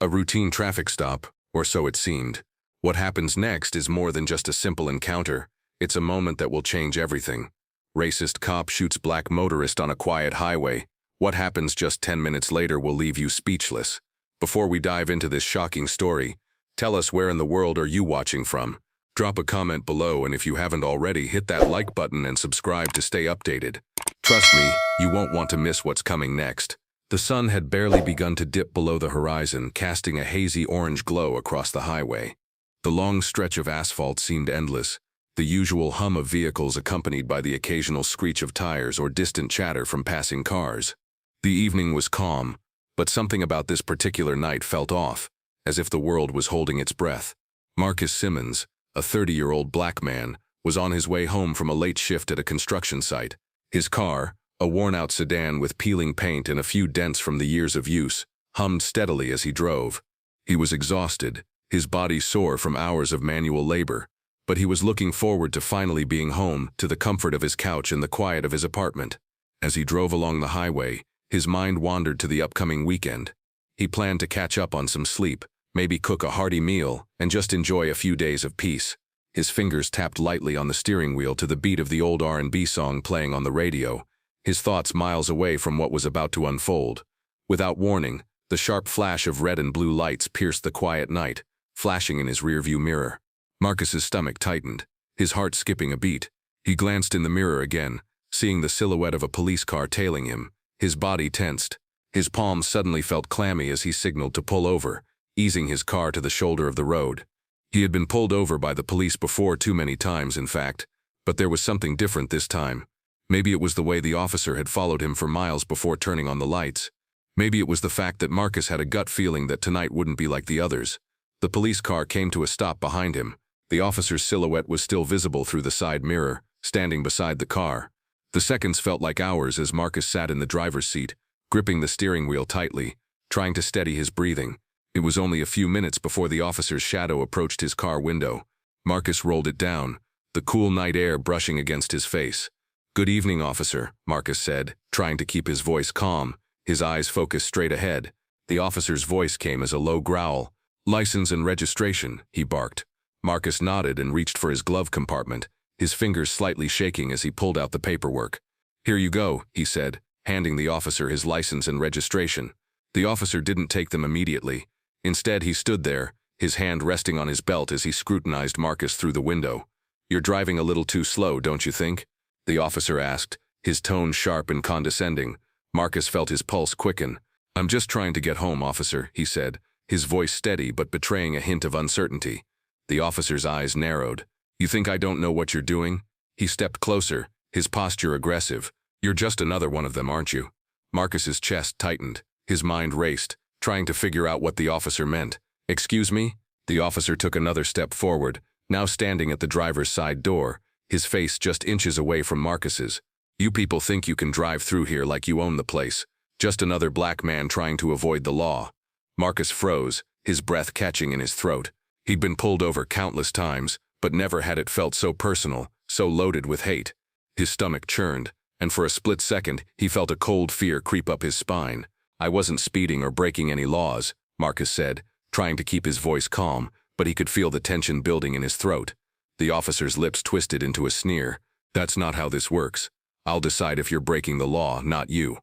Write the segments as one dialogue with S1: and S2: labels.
S1: A routine traffic stop, or so it seemed. What happens next is more than just a simple encounter. It's a moment that will change everything. Racist cop shoots black motorist on a quiet highway. What happens just 10 minutes later will leave you speechless. Before we dive into this shocking story, tell us where in the world are you watching from? Drop a comment below, and if you haven't already, hit that like button and subscribe to stay updated. Trust me, you won't want to miss what's coming next. The sun had barely begun to dip below the horizon, casting a hazy orange glow across the highway. The long stretch of asphalt seemed endless, the usual hum of vehicles accompanied by the occasional screech of tires or distant chatter from passing cars. The evening was calm, but something about this particular night felt off, as if the world was holding its breath. Marcus Simmons, a 30-year-old black man, was on his way home from a late shift at a construction site. His car, a worn-out sedan with peeling paint and a few dents from the years of use, hummed steadily as he drove. He was exhausted, his body sore from hours of manual labor, but he was looking forward to finally being home, to the comfort of his couch and the quiet of his apartment. As he drove along the highway, his mind wandered to the upcoming weekend. He planned to catch up on some sleep, maybe cook a hearty meal, and just enjoy a few days of peace. His fingers tapped lightly on the steering wheel to the beat of the old R&B song playing on the radio, his thoughts miles away from what was about to unfold. Without warning, the sharp flash of red and blue lights pierced the quiet night, flashing in his rearview mirror. Marcus's stomach tightened, his heart skipping a beat. He glanced in the mirror again, seeing the silhouette of a police car tailing him. His body tensed. His palms suddenly felt clammy as he signaled to pull over, easing his car to the shoulder of the road. He had been pulled over by the police before, too many times, in fact, but there was something different this time. Maybe it was the way the officer had followed him for miles before turning on the lights. Maybe it was the fact that Marcus had a gut feeling that tonight wouldn't be like the others. The police car came to a stop behind him. The officer's silhouette was still visible through the side mirror, standing beside the car. The seconds felt like hours as Marcus sat in the driver's seat, gripping the steering wheel tightly, trying to steady his breathing. It was only a few minutes before the officer's shadow approached his car window. Marcus rolled it down, the cool night air brushing against his face. "Good evening, officer," Marcus said, trying to keep his voice calm, his eyes focused straight ahead. The officer's voice came as a low growl. "License and registration," he barked. Marcus nodded and reached for his glove compartment, his fingers slightly shaking as he pulled out the paperwork. "Here you go," he said, handing the officer his license and registration. The officer didn't take them immediately. Instead, he stood there, his hand resting on his belt as he scrutinized Marcus through the window. "You're driving a little too slow, don't you think?" the officer asked, his tone sharp and condescending. Marcus felt his pulse quicken. "I'm just trying to get home, officer," he said, his voice steady but betraying a hint of uncertainty. The officer's eyes narrowed. "You think I don't know what you're doing?" He stepped closer, his posture aggressive. "You're just another one of them, aren't you?" Marcus's chest tightened, his mind raced, trying to figure out what the officer meant. "Excuse me?" The officer took another step forward, now standing at the driver's side door, his face just inches away from Marcus's. "You people think you can drive through here like you own the place. Just another black man trying to avoid the law." Marcus froze, his breath catching in his throat. He'd been pulled over countless times, but never had it felt so personal, so loaded with hate. His stomach churned, and for a split second, he felt a cold fear creep up his spine. "I wasn't speeding or breaking any laws," Marcus said, trying to keep his voice calm, but he could feel the tension building in his throat. The officer's lips twisted into a sneer. "That's not how this works. I'll decide if you're breaking the law, not you."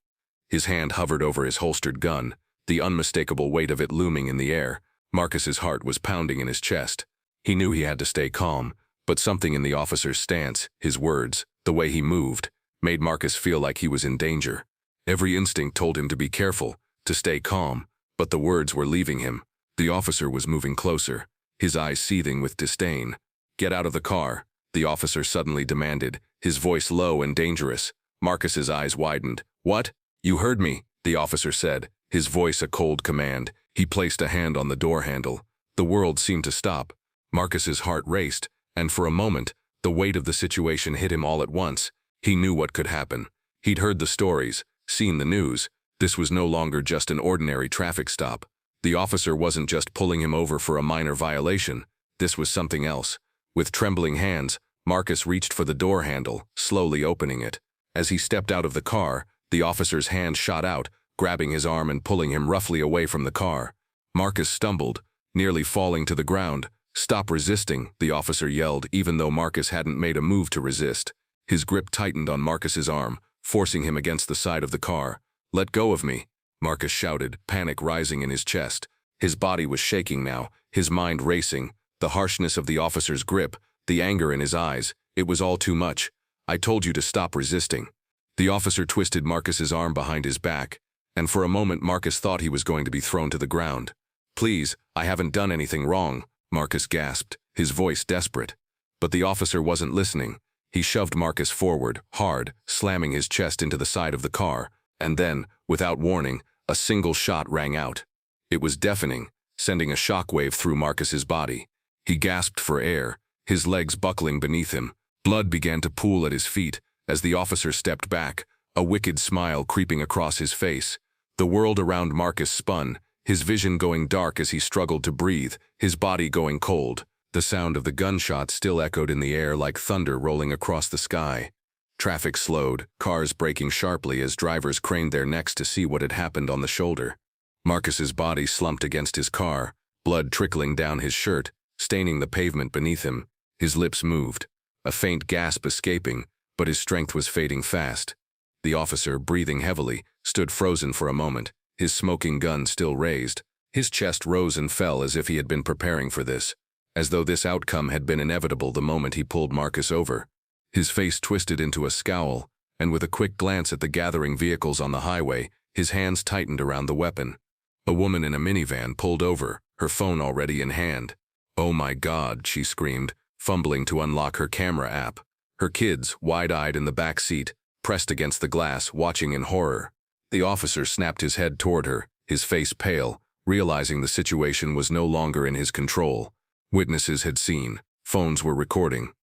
S1: His hand hovered over his holstered gun, the unmistakable weight of it looming in the air. Marcus's heart was pounding in his chest. He knew he had to stay calm, but something in the officer's stance, his words, the way he moved, made Marcus feel like he was in danger. Every instinct told him to be careful, to stay calm, but the words were leaving him. The officer was moving closer, his eyes seething with disdain. "Get out of the car," the officer suddenly demanded, his voice low and dangerous. Marcus's eyes widened. "What? You heard me," the officer said, his voice a cold command. He placed a hand on the door handle. The world seemed to stop. Marcus's heart raced, and for a moment, the weight of the situation hit him all at once. He knew what could happen. He'd heard the stories, seen the news. This was no longer just an ordinary traffic stop. The officer wasn't just pulling him over for a minor violation. This was something else. With trembling hands, Marcus reached for the door handle, slowly opening it. As he stepped out of the car, the officer's hand shot out, grabbing his arm and pulling him roughly away from the car. Marcus stumbled, nearly falling to the ground. "Stop resisting," the officer yelled, even though Marcus hadn't made a move to resist. His grip tightened on Marcus's arm, forcing him against the side of the car. "Let go of me," Marcus shouted, panic rising in his chest. His body was shaking now, his mind racing. The harshness of the officer's grip, the anger in his eyes, it was all too much. "I told you to stop resisting." The officer twisted Marcus's arm behind his back, and for a moment Marcus thought he was going to be thrown to the ground. "Please, I haven't done anything wrong," Marcus gasped, his voice desperate. But the officer wasn't listening. He shoved Marcus forward, hard, slamming his chest into the side of the car, and then, without warning, a single shot rang out. It was deafening, sending a shockwave through Marcus's body. He gasped for air, his legs buckling beneath him. Blood began to pool at his feet as the officer stepped back, a wicked smile creeping across his face. The world around Marcus spun, his vision going dark as he struggled to breathe, his body going cold. The sound of the gunshot still echoed in the air like thunder rolling across the sky. Traffic slowed, cars braking sharply as drivers craned their necks to see what had happened on the shoulder. Marcus's body slumped against his car, blood trickling down his shirt, staining the pavement beneath him. His lips moved, a faint gasp escaping, but his strength was fading fast. The officer, breathing heavily, stood frozen for a moment, his smoking gun still raised. His chest rose and fell as if he had been preparing for this, as though this outcome had been inevitable the moment he pulled Marcus over. His face twisted into a scowl, and with a quick glance at the gathering vehicles on the highway, his hands tightened around the weapon. A woman in a minivan pulled over, her phone already in hand. "Oh my God," she screamed, fumbling to unlock her camera app. Her kids, wide-eyed in the back seat, pressed against the glass, watching in horror. The officer snapped his head toward her, his face pale, realizing the situation was no longer in his control. Witnesses had seen, phones were recording.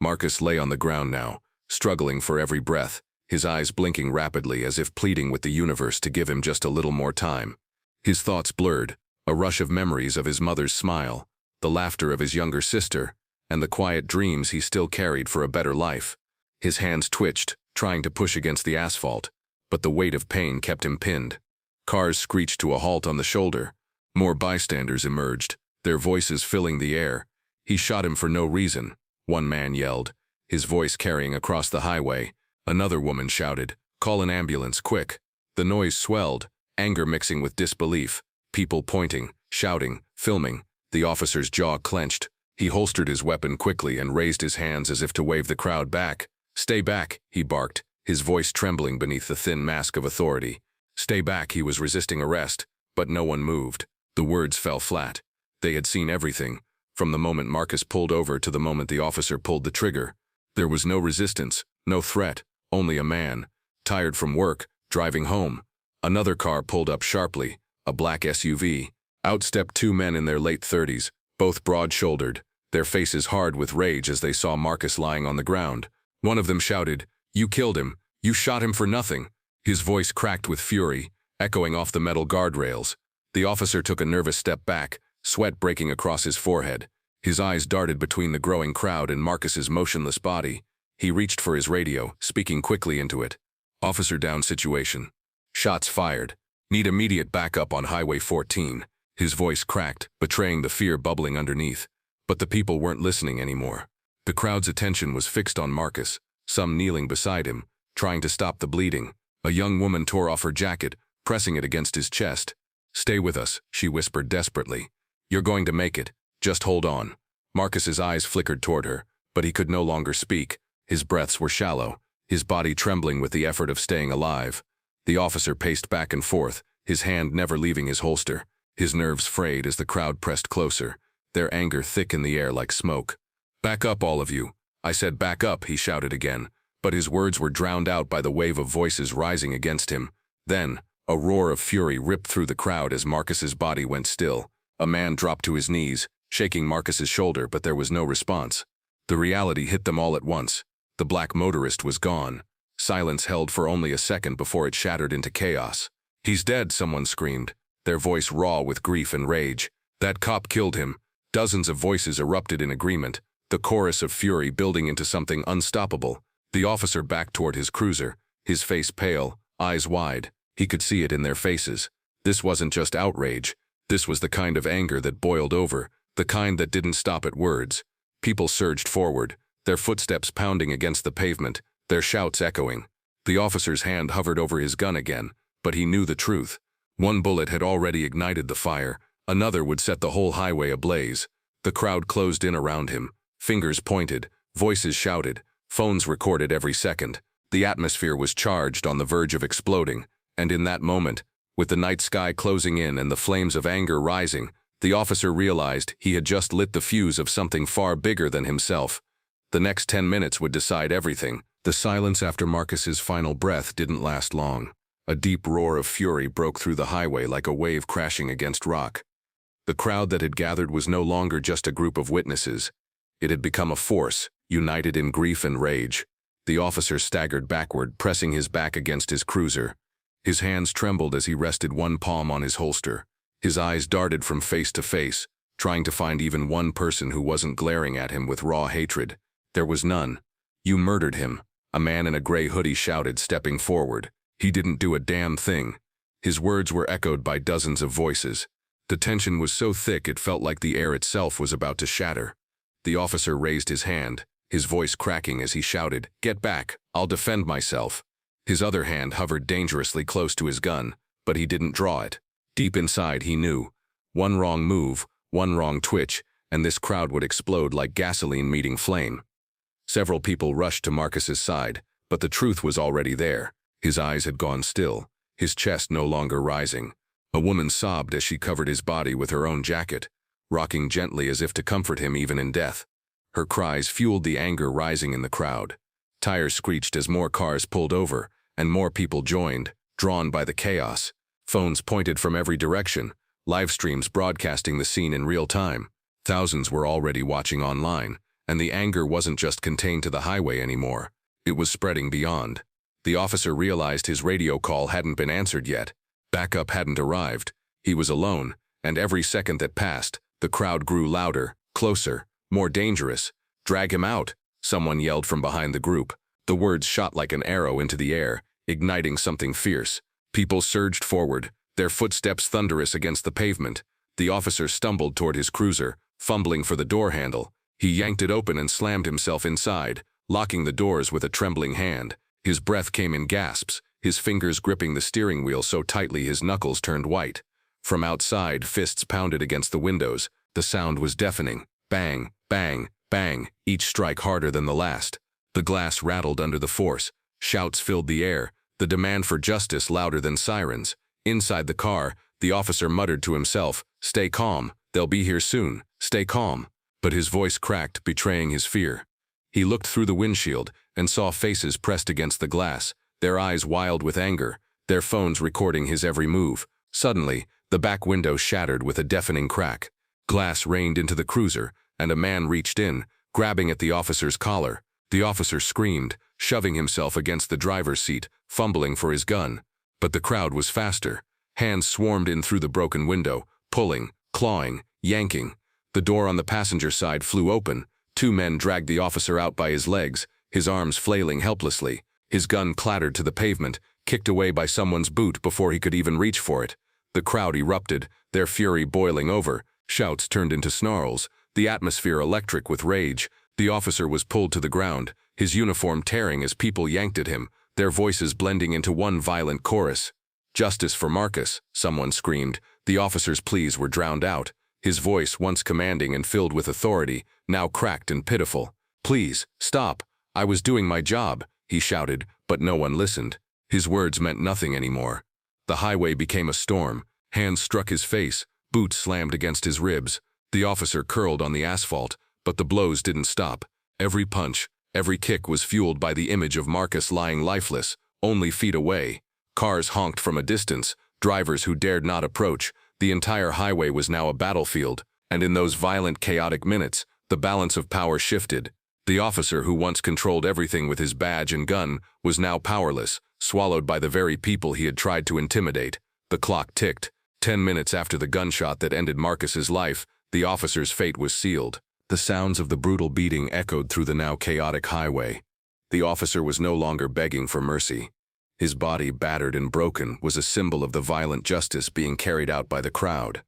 S1: Marcus lay on the ground now, struggling for every breath, his eyes blinking rapidly as if pleading with the universe to give him just a little more time. His thoughts blurred, a rush of memories of his mother's smile, the laughter of his younger sister, and the quiet dreams he still carried for a better life. His hands twitched, trying to push against the asphalt, but the weight of pain kept him pinned. Cars screeched to a halt on the shoulder. More bystanders emerged, their voices filling the air. "He shot him for no reason," one man yelled, his voice carrying across the highway. Another woman shouted, "Call an ambulance, quick." The noise swelled, anger mixing with disbelief, people pointing, shouting, filming. The officer's jaw clenched. He holstered his weapon quickly and raised his hands as if to wave the crowd back. "Stay back," he barked, his voice trembling beneath the thin mask of authority. Stay back, he was resisting arrest, but no one moved. The words fell flat. They had seen everything, from the moment Marcus pulled over to the moment the officer pulled the trigger. There was no resistance, no threat, only a man, tired from work, driving home. Another car pulled up sharply, a black SUV. Out stepped two men in their late 30s, both broad-shouldered, their faces hard with rage as they saw Marcus lying on the ground. One of them shouted, "You killed him. You shot him for nothing." His voice cracked with fury, echoing off the metal guardrails. The officer took a nervous step back, sweat breaking across his forehead. His eyes darted between the growing crowd and Marcus's motionless body. He reached for his radio, speaking quickly into it. "Officer down situation. Shots fired. Need immediate backup on Highway 14. His voice cracked, betraying the fear bubbling underneath. But the people weren't listening anymore. The crowd's attention was fixed on Marcus, some kneeling beside him, trying to stop the bleeding. A young woman tore off her jacket, pressing it against his chest. "Stay with us," she whispered desperately. "You're going to make it. Just hold on." Marcus's eyes flickered toward her, but he could no longer speak. His breaths were shallow, his body trembling with the effort of staying alive. The officer paced back and forth, his hand never leaving his holster, his nerves frayed as the crowd pressed closer, their anger thick in the air like smoke. "Back up, all of you." "I said back up," he shouted again, but his words were drowned out by the wave of voices rising against him. Then, a roar of fury ripped through the crowd as Marcus's body went still. A man dropped to his knees, shaking Marcus's shoulder, but there was no response. The reality hit them all at once. The black motorist was gone. Silence held for only a second before it shattered into chaos. "He's dead," someone screamed, their voice raw with grief and rage. "That cop killed him." Dozens of voices erupted in agreement, the chorus of fury building into something unstoppable. The officer backed toward his cruiser, his face pale, eyes wide. He could see it in their faces. This wasn't just outrage. This was the kind of anger that boiled over, the kind that didn't stop at words. People surged forward, their footsteps pounding against the pavement, their shouts echoing. The officer's hand hovered over his gun again, but he knew the truth. One bullet had already ignited the fire, another would set the whole highway ablaze. The crowd closed in around him, fingers pointed, voices shouted, phones recorded every second. The atmosphere was charged, on the verge of exploding, and in that moment, with the night sky closing in and the flames of anger rising, the officer realized he had just lit the fuse of something far bigger than himself. The next 10 minutes would decide everything. The silence after Marcus's final breath didn't last long. A deep roar of fury broke through the highway like a wave crashing against rock. The crowd that had gathered was no longer just a group of witnesses. It had become a force, united in grief and rage. The officer staggered backward, pressing his back against his cruiser. His hands trembled as he rested one palm on his holster. His eyes darted from face to face, trying to find even one person who wasn't glaring at him with raw hatred. There was none. "You murdered him," a man in a gray hoodie shouted, stepping forward. "He didn't do a damn thing." His words were echoed by dozens of voices. The tension was so thick it felt like the air itself was about to shatter. The officer raised his hand, his voice cracking as he shouted, "Get back, I'll defend myself." His other hand hovered dangerously close to his gun, but he didn't draw it. Deep inside he knew. One wrong move, one wrong twitch, and this crowd would explode like gasoline meeting flame. Several people rushed to Marcus's side, but the truth was already there. His eyes had gone still, his chest no longer rising. A woman sobbed as she covered his body with her own jacket, rocking gently as if to comfort him even in death. Her cries fueled the anger rising in the crowd. Tires screeched as more cars pulled over, and more people joined, drawn by the chaos. Phones pointed from every direction, live streams broadcasting the scene in real time. Thousands were already watching online, and the anger wasn't just contained to the highway anymore. It was spreading beyond. The officer realized his radio call hadn't been answered yet. Backup hadn't arrived. He was alone, and every second that passed, the crowd grew louder, closer, more dangerous. "Drag him out," someone yelled from behind the group. The words shot like an arrow into the air, igniting something fierce. People surged forward, their footsteps thunderous against the pavement. The officer stumbled toward his cruiser, fumbling for the door handle. He yanked it open and slammed himself inside, locking the doors with a trembling hand. His breath came in gasps, his fingers gripping the steering wheel so tightly his knuckles turned white. From outside, fists pounded against the windows. The sound was deafening. Bang, bang, bang, each strike harder than the last. The glass rattled under the force. Shouts filled the air, the demand for justice louder than sirens. Inside the car, the officer muttered to himself, "Stay calm, they'll be here soon, stay calm." But his voice cracked, betraying his fear. He looked through the windshield and saw faces pressed against the glass, their eyes wild with anger, their phones recording his every move. Suddenly, the back window shattered with a deafening crack. Glass rained into the cruiser, and a man reached in, grabbing at the officer's collar. The officer screamed, shoving himself against the driver's seat, fumbling for his gun. But the crowd was faster. Hands swarmed in through the broken window, pulling, clawing, yanking. The door on the passenger side flew open. Two men dragged the officer out by his legs, his arms flailing helplessly. His gun clattered to the pavement, kicked away by someone's boot before he could even reach for it. The crowd erupted, their fury boiling over. Shouts turned into snarls, the atmosphere electric with rage. The officer was pulled to the ground, his uniform tearing as people yanked at him, their voices blending into one violent chorus. "Justice for Marcus," someone screamed. The officer's pleas were drowned out. His voice, once commanding and filled with authority, now cracked and pitiful. "Please, stop. I was doing my job," he shouted, but no one listened. His words meant nothing anymore. The highway became a storm. Hands struck his face, boots slammed against his ribs. The officer curled on the asphalt, but the blows didn't stop. Every punch, every kick was fueled by the image of Marcus lying lifeless, only feet away. Cars honked from a distance, drivers who dared not approach. The entire highway was now a battlefield, and in those violent, chaotic minutes, the balance of power shifted. The officer who once controlled everything with his badge and gun was now powerless, swallowed by the very people he had tried to intimidate. The clock ticked. 10 minutes after the gunshot that ended Marcus's life, the officer's fate was sealed. The sounds of the brutal beating echoed through the now chaotic highway. The officer was no longer begging for mercy. His body, battered and broken, was a symbol of the violent justice being carried out by the crowd.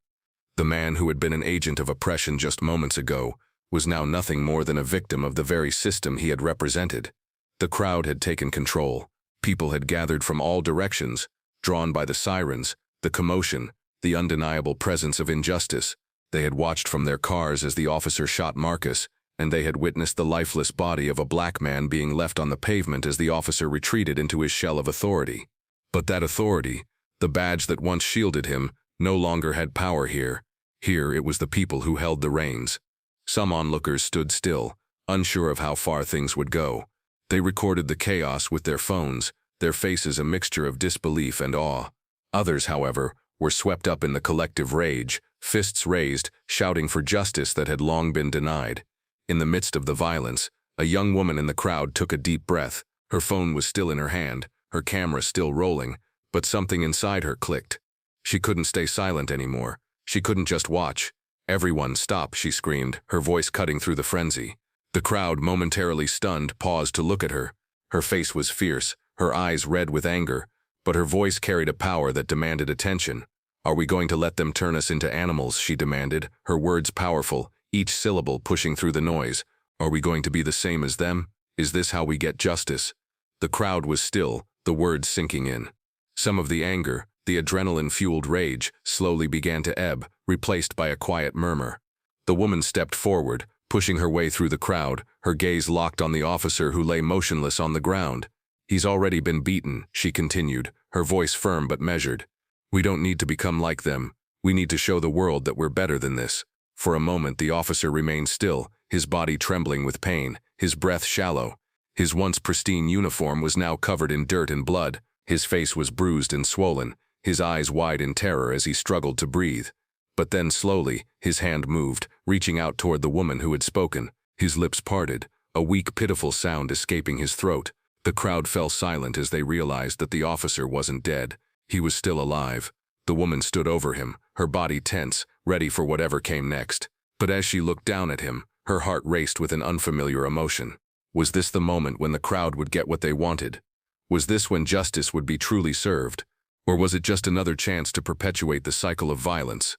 S1: The man who had been an agent of oppression just moments ago was now nothing more than a victim of the very system he had represented. The crowd had taken control. People had gathered from all directions, drawn by the sirens, the commotion, the undeniable presence of injustice. They had watched from their cars as the officer shot Marcus, and they had witnessed the lifeless body of a black man being left on the pavement as the officer retreated into his shell of authority. But that authority, the badge that once shielded him, no longer had power here. Here it was the people who held the reins. Some onlookers stood still, unsure of how far things would go. They recorded the chaos with their phones, their faces a mixture of disbelief and awe. Others, however, were swept up in the collective rage, fists raised, shouting for justice that had long been denied. In the midst of the violence, a young woman in the crowd took a deep breath. Her phone was still in her hand, her camera still rolling, but something inside her clicked. She couldn't stay silent anymore. She couldn't just watch. "Everyone, stop," she screamed, her voice cutting through the frenzy. The crowd, momentarily stunned, paused to look at her. Her face was fierce, her eyes red with anger, but her voice carried a power that demanded attention. "Are we going to let them turn us into animals?" she demanded, her words powerful, each syllable pushing through the noise. "Are we going to be the same as them? Is this how we get justice?" The crowd was still, the words sinking in. Some of the anger, the adrenaline-fueled rage, slowly began to ebb, replaced by a quiet murmur. The woman stepped forward, pushing her way through the crowd, her gaze locked on the officer who lay motionless on the ground. "He's already been beaten," she continued, her voice firm but measured. "We don't need to become like them. We need to show the world that we're better than this." For a moment the officer remained still, his body trembling with pain, his breath shallow. His once pristine uniform was now covered in dirt and blood. His face was bruised and swollen, his eyes wide in terror as he struggled to breathe. But then slowly, his hand moved, reaching out toward the woman who had spoken. His lips parted, a weak, pitiful sound escaping his throat. The crowd fell silent as they realized that the officer wasn't dead. He was still alive. The woman stood over him, her body tense, ready for whatever came next. But as she looked down at him, her heart raced with an unfamiliar emotion. Was this the moment when the crowd would get what they wanted? Was this when justice would be truly served? Or was it just another chance to perpetuate the cycle of violence?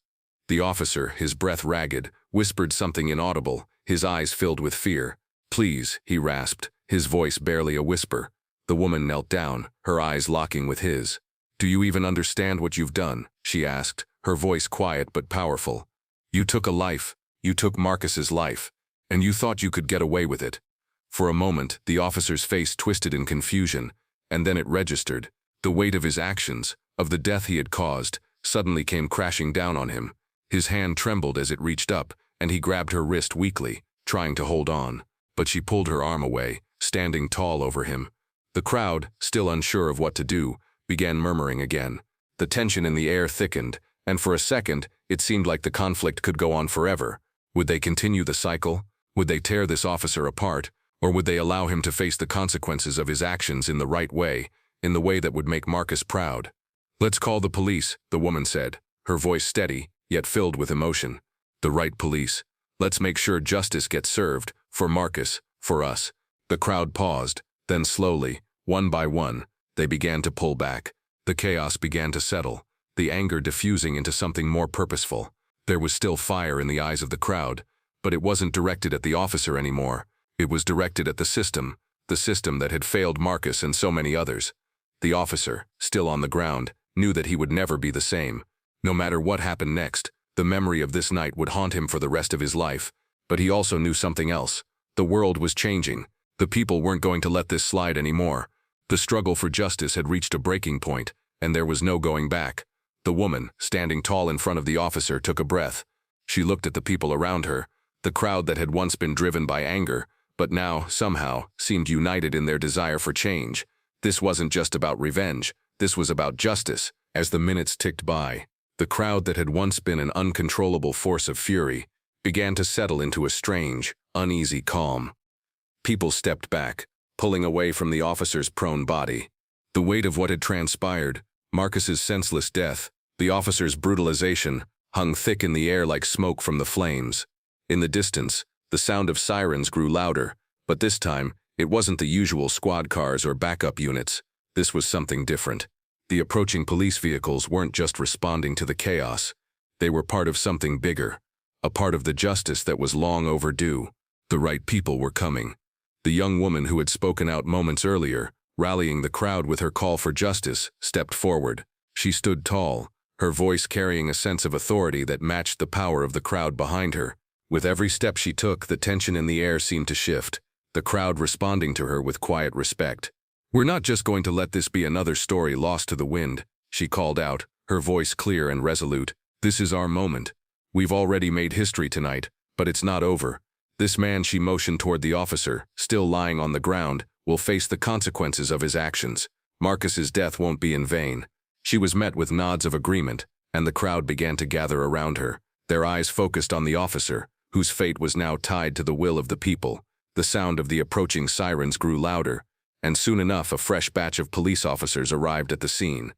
S1: The officer, his breath ragged, whispered something inaudible, his eyes filled with fear. "Please," he rasped, his voice barely a whisper. The woman knelt down, her eyes locking with his. "Do you even understand what you've done?" she asked, her voice quiet but powerful. "You took a life. You took Marcus's life. And you thought you could get away with it." For a moment, the officer's face twisted in confusion, and then it registered. The weight of his actions, of the death he had caused, suddenly came crashing down on him. His hand trembled as it reached up, and he grabbed her wrist weakly, trying to hold on. But she pulled her arm away, standing tall over him. The crowd, still unsure of what to do, began murmuring again. The tension in the air thickened, and for a second, it seemed like the conflict could go on forever. Would they continue the cycle? Would they tear this officer apart? Or would they allow him to face the consequences of his actions in the right way, in the way that would make Marcus proud? "Let's call the police," the woman said, her voice steady, yet filled with emotion. "The right police. Let's make sure justice gets served, for Marcus, for us." The crowd paused, then slowly, one by one, they began to pull back. The chaos began to settle, the anger diffusing into something more purposeful. There was still fire in the eyes of the crowd, but it wasn't directed at the officer anymore. It was directed at the system that had failed Marcus and so many others. The officer, still on the ground, knew that he would never be the same. No matter what happened next, the memory of this night would haunt him for the rest of his life. But he also knew something else. The world was changing. The people weren't going to let this slide anymore. The struggle for justice had reached a breaking point, and there was no going back. The woman, standing tall in front of the officer, took a breath. She looked at the people around her, the crowd that had once been driven by anger, but now, somehow, seemed united in their desire for change. This wasn't just about revenge. This was about justice. As the minutes ticked by, the crowd that had once been an uncontrollable force of fury began to settle into a strange, uneasy calm. People stepped back, pulling away from the officer's prone body. The weight of what had transpired, Marcus's senseless death, the officer's brutalization, hung thick in the air like smoke from the flames. In the distance, the sound of sirens grew louder, but this time, it wasn't the usual squad cars or backup units. This was something different. The approaching police vehicles weren't just responding to the chaos. They were part of something bigger, a part of the justice that was long overdue. The right people were coming. The young woman who had spoken out moments earlier, rallying the crowd with her call for justice, stepped forward. She stood tall, her voice carrying a sense of authority that matched the power of the crowd behind her. With every step she took, the tension in the air seemed to shift, the crowd responding to her with quiet respect. "We're not just going to let this be another story lost to the wind," she called out, her voice clear and resolute. "This is our moment. We've already made history tonight, but it's not over. This man," she motioned toward the officer, still lying on the ground, "will face the consequences of his actions. Marcus's death won't be in vain." She was met with nods of agreement, and the crowd began to gather around her, their eyes focused on the officer, whose fate was now tied to the will of the people. The sound of the approaching sirens grew louder, and soon enough a fresh batch of police officers arrived at the scene.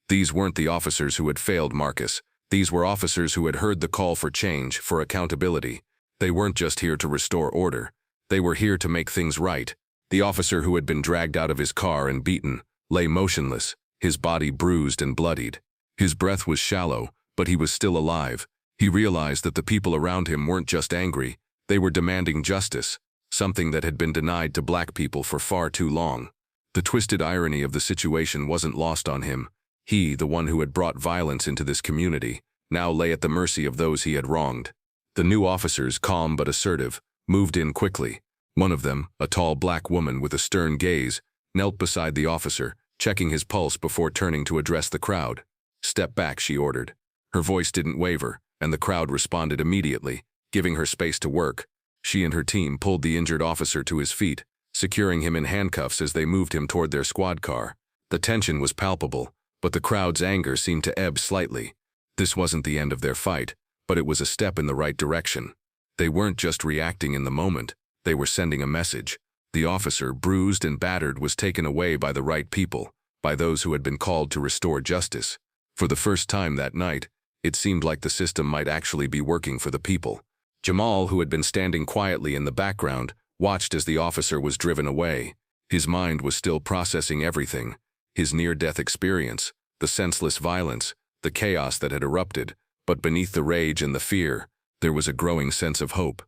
S1: These weren't the officers who had failed Marcus. These were officers who had heard the call for change, for accountability. They weren't just here to restore order. They were here to make things right. The officer who had been dragged out of his car and beaten lay motionless, his body bruised and bloodied. His breath was shallow, but he was still alive. He realized that the people around him weren't just angry, they were demanding justice, something that had been denied to black people for far too long. The twisted irony of the situation wasn't lost on him. He, the one who had brought violence into this community, now lay at the mercy of those he had wronged. The new officers, calm but assertive, moved in quickly. One of them, a tall black woman with a stern gaze, knelt beside the officer, checking his pulse before turning to address the crowd. "Step back," she ordered. Her voice didn't waver, and the crowd responded immediately, giving her space to work. She and her team pulled the injured officer to his feet, securing him in handcuffs as they moved him toward their squad car. The tension was palpable, but the crowd's anger seemed to ebb slightly. This wasn't the end of their fight, but it was a step in the right direction. They weren't just reacting in the moment, they were sending a message. The officer, bruised and battered, was taken away by the right people, by those who had been called to restore justice. For the first time that night, it seemed like the system might actually be working for the people. Jamal, who had been standing quietly in the background, watched as the officer was driven away. His mind was still processing everything: his near-death experience, the senseless violence, the chaos that had erupted. But beneath the rage and the fear, there was a growing sense of hope.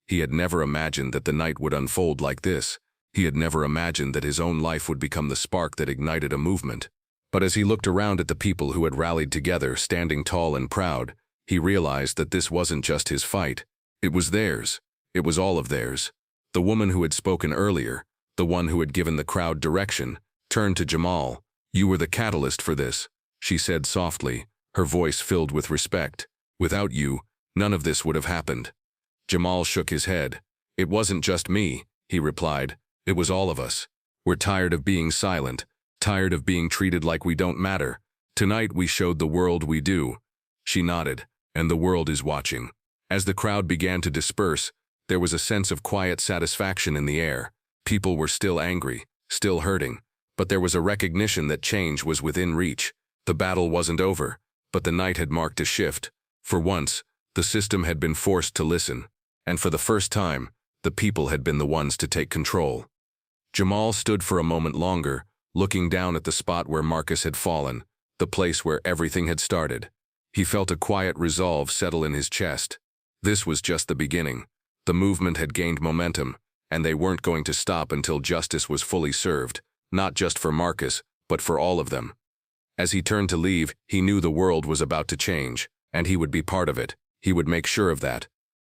S1: He had never imagined that the night would unfold like this. He had never imagined that his own life would become the spark that ignited a movement. But as he looked around at the people who had rallied together, standing tall and proud, he realized that this wasn't just his fight. It was theirs. It was all of theirs. The woman who had spoken earlier, the one who had given the crowd direction, turned to Jamal. "You were the catalyst for this," she said softly, her voice filled with respect. "Without you, none of this would have happened." Jamal shook his head. "It wasn't just me," he replied. "It was all of us. We're tired of being silent, tired of being treated like we don't matter. Tonight we showed the world we do." She nodded, "And the world is watching." As the crowd began to disperse, there was a sense of quiet satisfaction in the air. People were still angry, still hurting, but there was a recognition that change was within reach. The battle wasn't over, but the night had marked a shift. For once, the system had been forced to listen, and for the first time, the people had been the ones to take control. Jamal stood for a moment longer, looking down at the spot where Marcus had fallen, the place where everything had started. He felt a quiet resolve settle in his chest. This was just the beginning. The movement had gained momentum, and they weren't going to stop until justice was fully served, not just for Marcus, but for all of them. As he turned to leave, he knew the world was about to change, and he would be part of it. He would make sure of that.